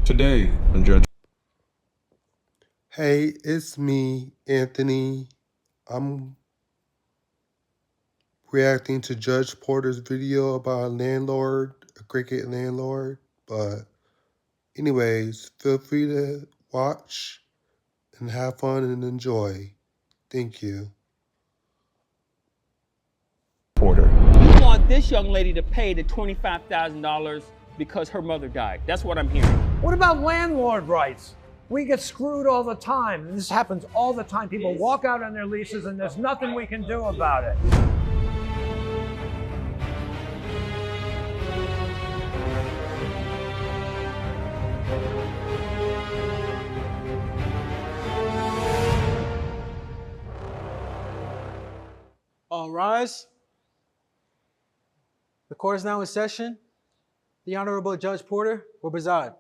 Today on Judge. Hey, it's me, Anthony. I'm reacting to Judge Porter's video about a landlord, a cricket landlord. But, anyways, feel free to watch and have fun and enjoy. Thank you. Porter. You want this young lady to pay the $25,000 because her mother died. That's what I'm hearing. What about landlord rights? We get screwed all the time. And this happens all the time. People walk out on their leases and there's nothing we can do about it. All rise. The court is now in session. The Honorable Judge Porter will preside.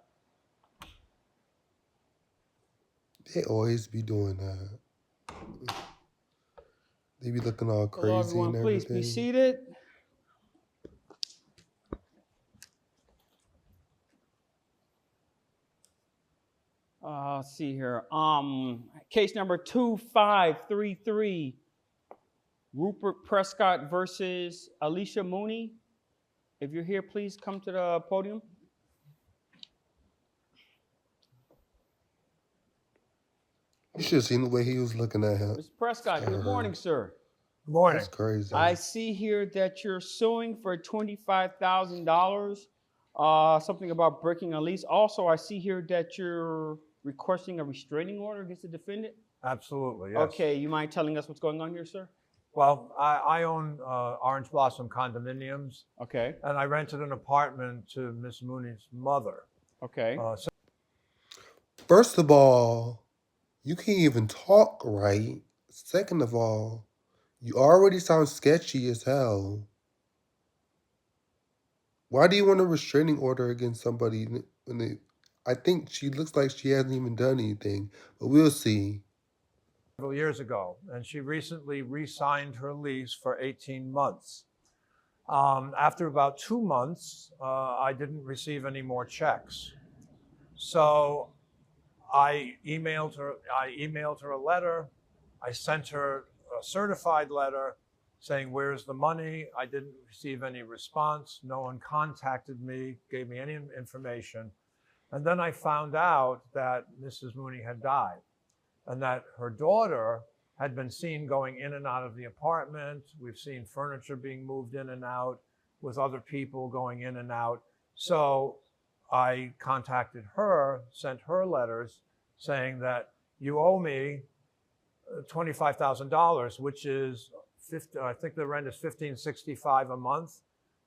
They always be doing that. They be looking all crazy. Hello, everyone. And Please everything. be seated. Let's see here. Case number 2533, Rupert Prescott versus Alicia Mooney. If you're here, please come to the podium. You should have seen the way he was looking at him. Mr. Prescott, good morning, sir. Good morning. That's crazy. I see here that you're suing for $25,000, something about breaking a lease. Also, I see here that you're requesting a restraining order against the defendant. Absolutely, yes. Okay, you mind telling us what's going on here, sir? Well, I own Orange Blossom condominiums, Okay, and I rented an apartment to Miss Mooney's mother. okay. First of all, you can't even talk right. Second of all, you already sound sketchy as hell. Why do you want a restraining order against somebody when they? I think she looks like she hasn't even done anything, but we'll see. Several years ago, and she recently re-signed her lease for 18 months. After about 2 months, I didn't receive any more checks. So I emailed her a letter. I sent her a certified letter saying, where's the money? I didn't receive any response. No one contacted me, gave me any information. And then I found out that Mrs. Mooney had died and that her daughter had been seen going in and out of the apartment. We've seen furniture being moved in and out with other people going in and out. So I contacted her, sent her letters saying that you owe me $25,000, which is I think the rent is $1,565 a month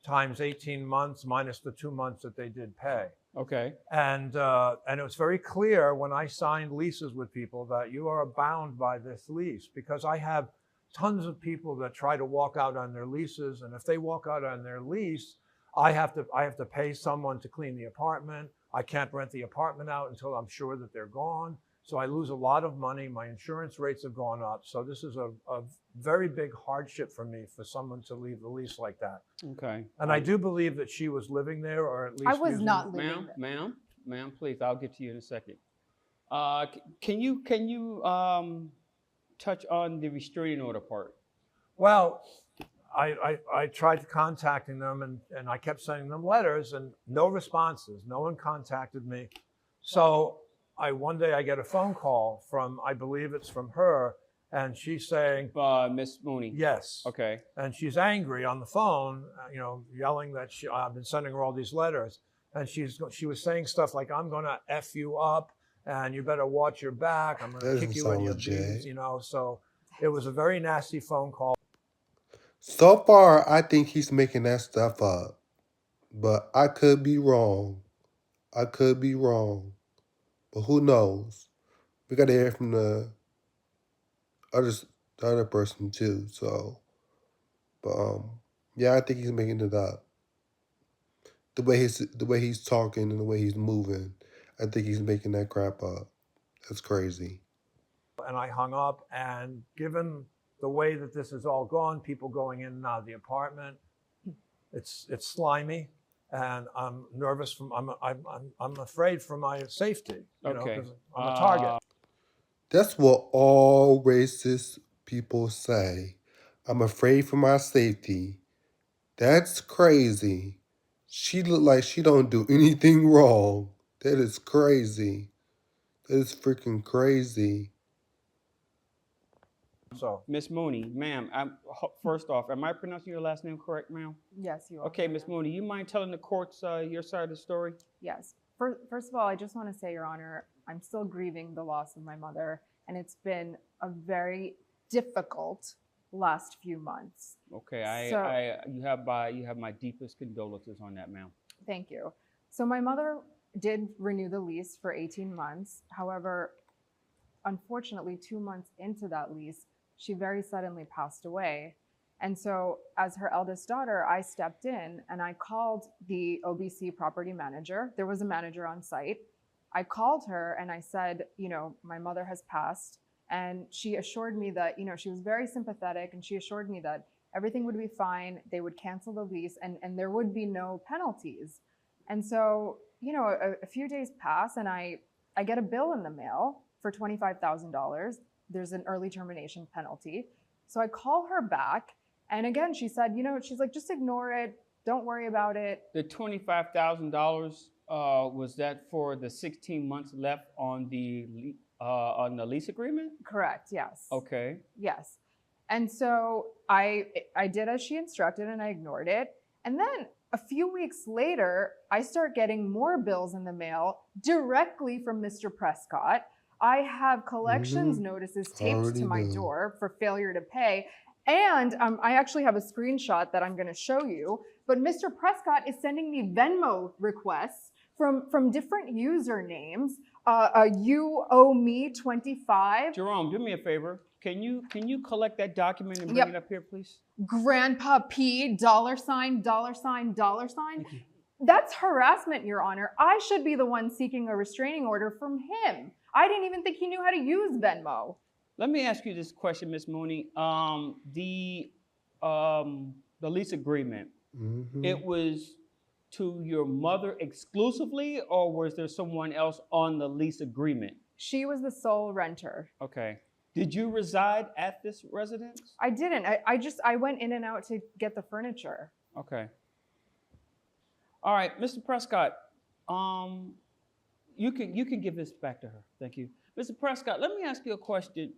times 18 months minus the 2 months that they did pay. Okay. And it was very clear when I signed leases with people that you are bound by this lease, because I have tons of people that try to walk out on their leases, and if they walk out on their lease, I have to pay someone to clean the apartment. I can't rent the apartment out until I'm sure that they're gone. So I lose a lot of money. My insurance rates have gone up. So this is a very big hardship for me for someone to leave the lease like that. Okay. And I do believe that she was living there, or at least I was using- not living there. Ma'am, please, I'll get to you in a second. Can you touch on the restraining order part? Well, I tried contacting them and I kept sending them letters and no responses. No one contacted me. So one day I get a phone call from, I believe it's from her, and she's saying, Miss Mooney. yes. Okay. And she's angry on the phone, yelling that I've been sending her all these letters. And she was saying stuff like, I'm going to F you up and you better watch your back. I'm going to kick you in your beans, So it was a very nasty phone call. So far, I think he's making that stuff up, but I could be wrong. But who knows? We got to hear from the other person too. So, but yeah, I think he's making it up. The way he's talking and the way he's moving, I think he's making that crap up. That's crazy. And I hung up, and given the way that this has all gone, people going in and out of the apartment, it's slimy. and I'm nervous. I'm afraid for my safety. You know, Okay. 'cause I'm a target. That's what all racist people say. I'm afraid for my safety. That's crazy. She look like she don't do anything wrong. That is crazy. That is freaking crazy. So Miss Mooney, ma'am, first off, am I pronouncing your last name correct, ma'am? Yes, you are. Okay, Miss Mooney, you mind telling the courts your side of the story? Yes. First of all, I just want to say, Your Honor, I'm still grieving the loss of my mother, and it's been a very difficult last few months. Okay, So- you have my deepest condolences on that, ma'am. Thank you. So my mother did renew the lease for 18 months. However, unfortunately, 2 months into that lease, she very suddenly passed away. And so, as her eldest daughter, I stepped in and I called the OBC property manager. There was a manager on site. I called her and I said, you know, my mother has passed. And she assured me that, you know, she was very sympathetic and she assured me that everything would be fine. They would cancel the lease and there would be no penalties. And so, you know, a few days pass and I get a bill in the mail for $25,000. There's an early termination penalty. So I call her back. And again, she said, you know, she's like, just ignore it. Don't worry about it. The $25,000 was that for the 16 months left on the lease agreement? Correct. Yes. Okay. Yes. And so I did as she instructed and I ignored it. And then a few weeks later, I start getting more bills in the mail directly from Mr. Prescott. I have collections notices taped Already to my done. door for failure to pay. And I actually have a screenshot that I'm going to show you. But Mr. Prescott is sending me Venmo requests from different usernames. You owe me 25. Jerome, do me a favor. Can you collect that document and bring Yep. it up here, please? Grandpa P, $sign. That's harassment, Your Honor. I should be the one seeking a restraining order from him. I didn't even think he knew how to use Venmo. Let me ask you this question, Miss Mooney. The lease agreement, Mhm. it was to your mother exclusively, or was there someone else on the lease agreement? She was the sole renter. Okay. Did you reside at this residence? I didn't. I went in and out to get the furniture. Okay. All right, Mr. Prescott, you can give this back to her. Thank you. Mr. Prescott, let me ask you a question.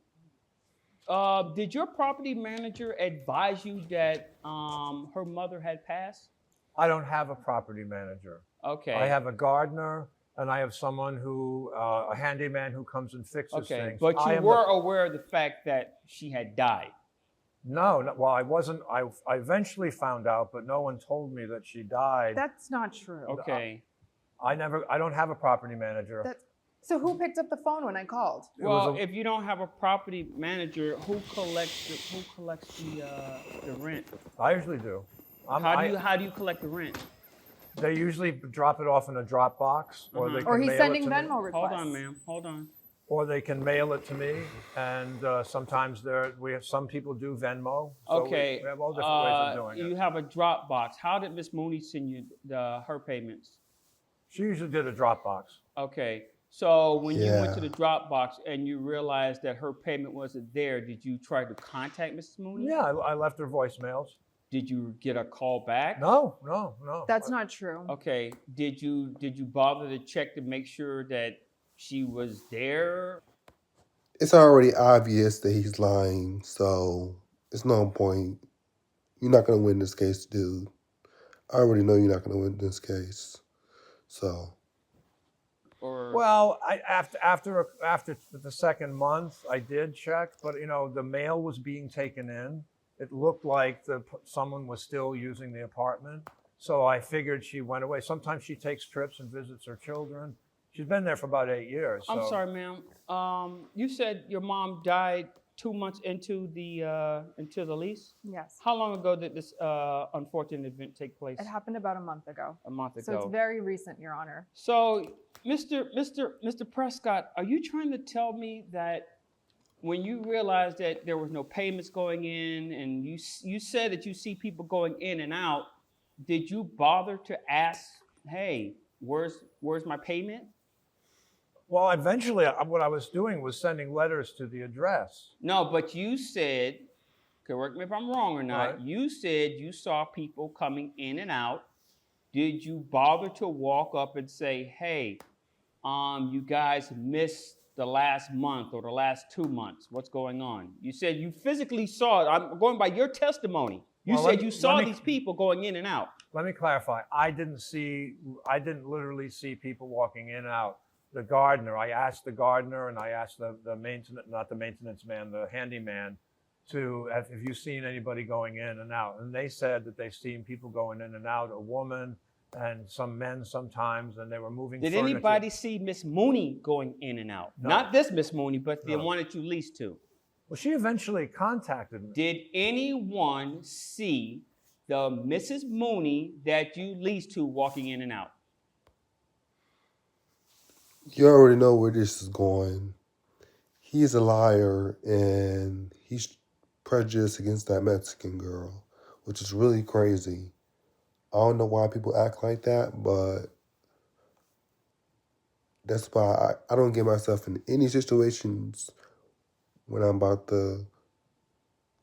Did your property manager advise you that her mother had passed? I don't have a property manager. Okay. I have a gardener, and I have someone who, a handyman who comes and fixes Okay, things. but I you am were aware of the fact that she had died. well, I wasn't. I eventually found out, but no one told me that she died. That's not true. Okay. I don't have a property manager. So who picked up the phone when I called? It was Well, a- if you don't have a property manager, who collects the rent? I usually do. How do you collect the rent? They usually drop it off in a drop box, or they can Or he's mail sending it to me. Venmo requests. Hold on, ma'am. Hold on. Or they can mail it to me, and sometimes we have some people do Venmo. So Okay. we have all different ways of doing You it. have a Dropbox. How did Miss Mooney send you her payments? She usually did a Dropbox. Okay. So when you went to Yeah. the Dropbox and you realized that her payment wasn't there, did you try to contact Mrs. Mooney? Yeah, I left her voicemails. Did you get a call back? No. That's not true. Okay. Did you bother to check to make sure that she was there? It's already obvious that he's lying, so it's no point. You're not gonna win this case, dude. I already know you're not gonna win this case. So Or Well, after the second month, I did check, but the mail was being taken in. It looked like someone was still using the apartment, so I figured she went away. Sometimes she takes trips and visits her children. She's been there for about 8 years. I'm so- sorry, ma'am. You said your mom died 2 months into the lease. Yes. How long ago did this unfortunate event take place? It happened about a month ago. A month ago. So it's very recent, Your Honor. So, Mr. Prescott, are you trying to tell me that when you realized that there was no payments going in, and you said that you see people going in and out, did you bother to ask, hey, where's my payment? Well, eventually, what I was doing was sending letters to the address. No, but you said, correct me if I'm wrong or not, Right. you said you saw people coming in and out. Did you bother to walk up and say, hey, you guys missed the last month or the last 2 months? What's going on? You said you physically saw it. I'm going by your testimony. You Well, said you saw let me- these people going in and out. Let me clarify. I didn't literally see people walking in and out. The gardener, I asked the gardener and I asked the maintenance, not the maintenance man, the handyman, have you seen anybody going in and out? And they said that they've seen people going in and out, a woman and some men sometimes, and they were moving Did furniture. anybody see Miss Mooney going in and out? No. Not this Miss Mooney, but the No. one that you leased to. Well, she eventually contacted me. Did anyone see the Mrs. Mooney that you leased to walking in and out? You already know where this is going. He's a liar and he's prejudiced against that Mexican girl, which is really crazy. I don't know why people act like that, but that's why I don't get myself in any situations when I'm about to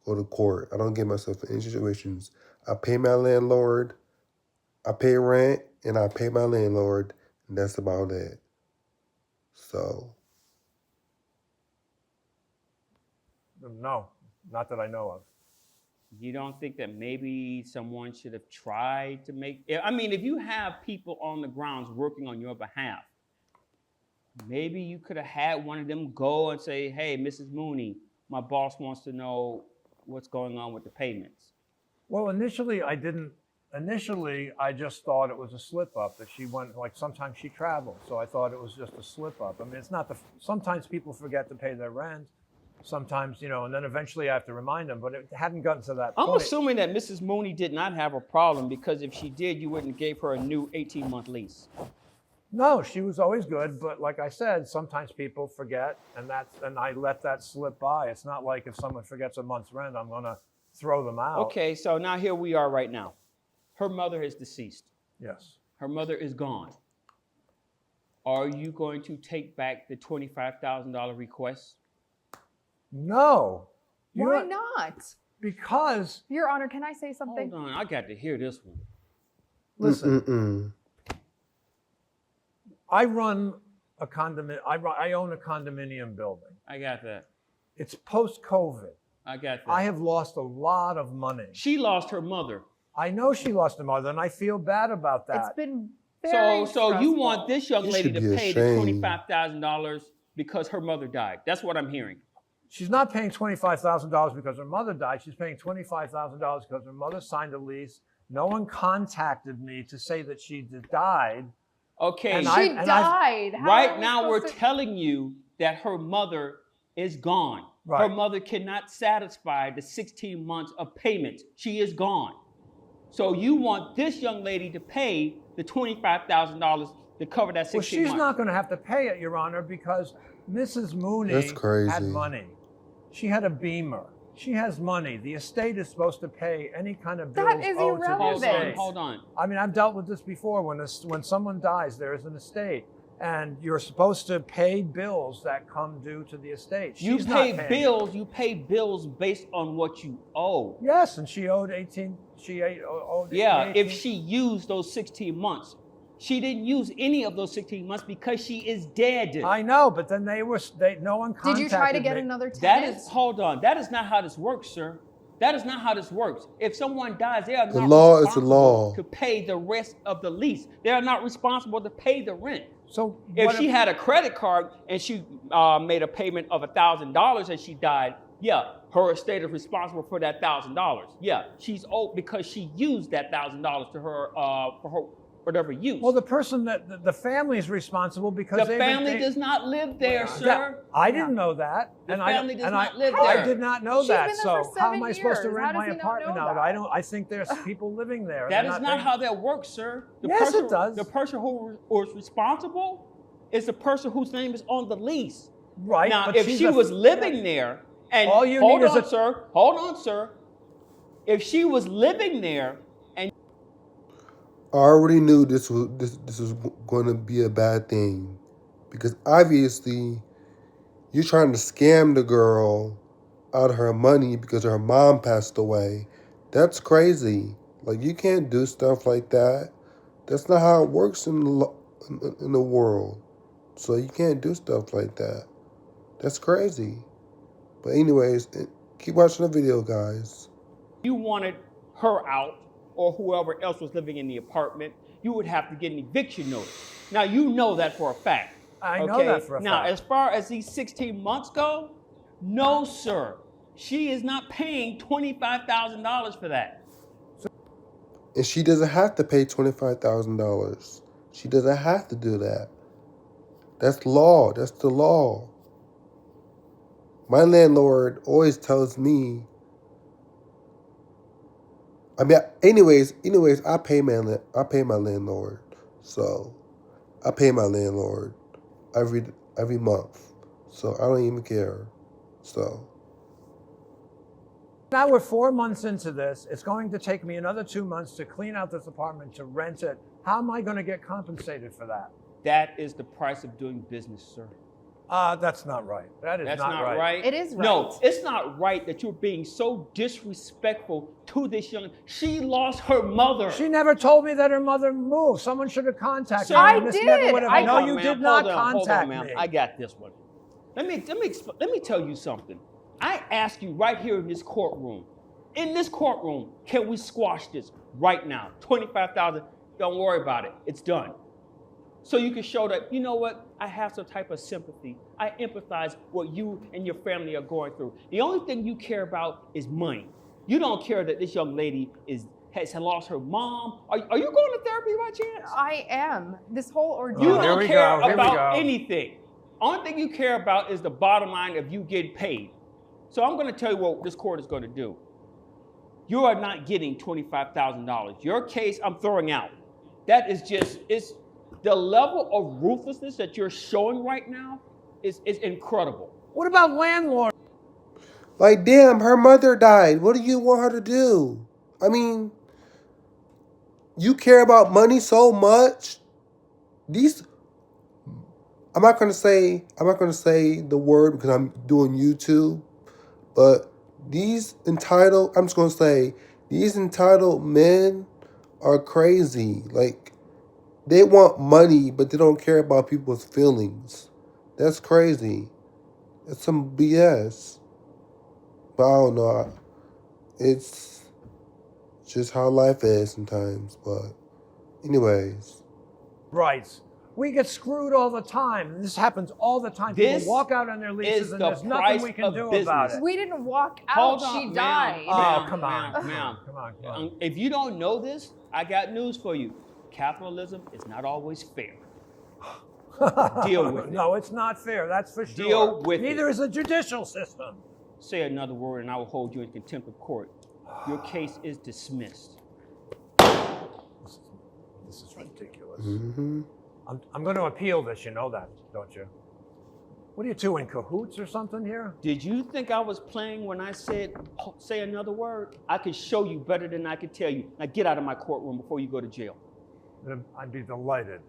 go to court. I don't get myself in any situations. I pay my landlord, I pay rent, and I pay my landlord, and that's about it. So, No, not that I know of. You don't think that maybe someone should have tried to make, I mean, if you have people on the grounds working on your behalf, maybe you could have had one of them go and say, hey, Mrs. Mooney, my boss wants to know what's going on with the payments. Well, initially, I didn't. Initially, I just thought it was a slip up that she went, like sometimes she traveled. So I thought it was just a slip up. I mean, it's not sometimes people forget to pay their rent. Sometimes, and then eventually I have to remind them, but it hadn't gotten to that I'm point. assuming that Mrs. Mooney did not have a problem, because if she did, you wouldn't have gave her a new 18-month lease. No, she was always good, but like I said, sometimes people forget, and I let that slip by. It's not like if someone forgets a month's rent, I'm gonna throw them out. Okay, so now here we are right now. Her mother is deceased. Yes. Her mother is gone. Are you going to take back the $25,000 request? No. Why not? Because, Your Honor, can I say something? Hold on, I got to hear this one. listen, I run a condominium. I own a condominium building. I got that. It's post-COVID. I got that. I have lost a lot of money. She lost her mother. I know she lost her mother, and I feel bad about that. It's been very So you stressful. want this young You lady should to be pay the ashamed. $25,000 because her mother died. That's what I'm hearing. She's not paying $25,000 because her mother died. She's paying $25,000 because her mother signed a lease. No one contacted me to say that she died. Okay, And She I- died. How are right we now we're supposed to- telling you that her mother is gone. Right. Her mother cannot satisfy the 16 months of payment. She is gone. So you want this young lady to pay the $25,000 to cover that 16 Well, she's months. not going to have to pay it, Your Honor, because Mrs. Mooney That's crazy. had money. She had a Beamer. She has money. The estate is supposed to pay any kind of bills That is owed to the irrelevant. estate. Hold on. I mean, I've dealt with this before. When someone dies, there is an estate, and you're supposed to pay bills that come due to the estate. You She's pay not paying. bills. You pay bills based on what you owe. Yes, and she owed 18. She owed. Yeah, 18. if she used those 16 months. She didn't use any of those 16 months because she is dead. I know, but then no one contacted Did you try to get me. another That tenant? is, hold on. That is not how this works, sir. That is not how this works. If someone dies, they are The not law is the responsible law. to pay the rest of the lease. They are not responsible to pay the rent. So If what she had a credit card and she made a payment of $1,000 and she died, yeah, her estate is responsible for that $1,000. Yeah, she's owed because she used that $1,000 to her for her whatever use. Well, the person that the family is responsible because the family does not live there, sir. Yeah, I didn't know that, The and family does I not live I there. did not know She's that. been there So for how am 7 I supposed to years. rent How my does he not apartment know out? that? I think there's people living there. That They're is not paying- how that works, sir. Yes, it does. The person who is responsible is the person whose name is on the lease. Right. Now, but if she's she was living there, and All you hold need is on, sir. Hold on, sir. If she was living there, and I already knew this was going to be a bad thing, because obviously you're trying to scam the girl out of her money because her mom passed away. That's crazy. Like, you can't do stuff like that. That's not how it works in the world. So you can't do stuff like that. That's crazy. But anyways, keep watching the video, guys. You wanted her out or whoever else was living in the apartment, you would have to get an eviction notice. Now, you know that for a fact. I know that for a now, fact. as far as these 16 months go, no, sir. She is not paying $25,000 for that. And she doesn't have to pay $25,000. She doesn't have to do that. That's law. That's the law. My landlord always tells me. I mean, anyways, I pay my landlord. So, I pay my landlord every month. So I don't even care. So. Now we're 4 months into this. It's going to take me another 2 months to clean out this apartment, to rent it. How am I going to get compensated for that? That is the price of doing business, sir. That's not right. That's not right. It is right. No, it's not right that you're being so disrespectful to this young. She lost her mother. She never told me that her mother moved. Someone should have contacted Sir, me. I This did. never would have. I- No, Hold on, you ma'am. did not Hold on, contact ma'am. me. I got this one. Let me tell you something. I ask you right here in this courtroom. In this courtroom, can we squash this right now? 25,000. Don't worry about it. It's done. So you can show that, you know what? I have some type of sympathy. I empathize what you and your family are going through. The only thing you care about is money. You don't care that this young lady has lost her mom. Are you going to therapy by chance? I am. This whole ordeal. You Oh, here don't we care go, here we about go. anything. Only thing you care about is the bottom line of you getting paid. So I'm going to tell you what this court is going to do. You are not getting $25,000. Your case, I'm throwing out. That is just, it's the level of ruthlessness that you're showing right now is incredible. What about landlord? Like, damn, her mother died. What do you want her to do? I mean, you care about money so much. I'm not gonna say the word because I'm doing YouTube, but I'm just gonna say these entitled men are crazy. Like, they want money, but they don't care about people's feelings. That's crazy. It's some BS. But I don't know. It's just how life is sometimes. But anyways. Rights. We get screwed all the time. This happens all the time. This People walk out on their leases is and the there's nothing price we can of do business. about it. We didn't walk out. Hold on, She ma'am. died. Oh, come on. Ma'am. Come on. If you don't know this, I got news for you. Capitalism is not always fair. Deal with it. No, it's not fair. That's for sure. Deal with Neither it. is the judicial system. Say another word and I will hold you in contempt of court. Your case is dismissed. This is ridiculous. Mm-hmm. I'm going to appeal this. You know that, don't you? What are you two, in cahoots or something here? Did you think I was playing when I said, say another word? I could show you better than I could tell you. Now get out of my courtroom before you go to jail. I'd be delighted.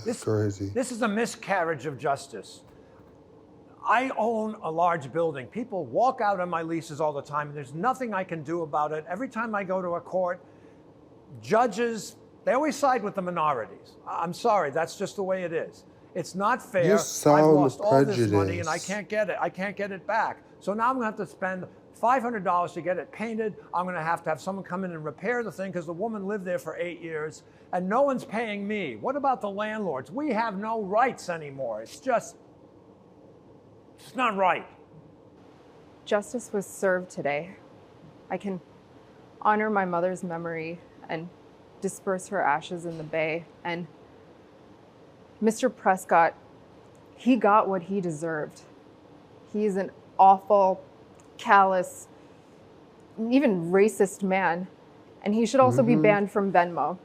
That's crazy. This is a miscarriage of justice. I own a large building. People walk out on my leases all the time, and there's nothing I can do about it. Every time I go to a court, judges, they always side with the minorities. I'm sorry, that's just the way it is. It's not fair. You I've sound lost all this money, and I prejudiced. can't get it. I can't get it back. So now I'm going to have to spend $500 to get it painted. I'm going to have someone come in and repair the thing because the woman lived there for 8 years, and no one's paying me. What about the landlords? We have no rights anymore. It's not right. Justice was served today. I can honor my mother's memory and disperse her ashes in the bay. And Mr. Prescott, he got what he deserved. He's an awful, callous, even racist man. And he should also be banned from Venmo.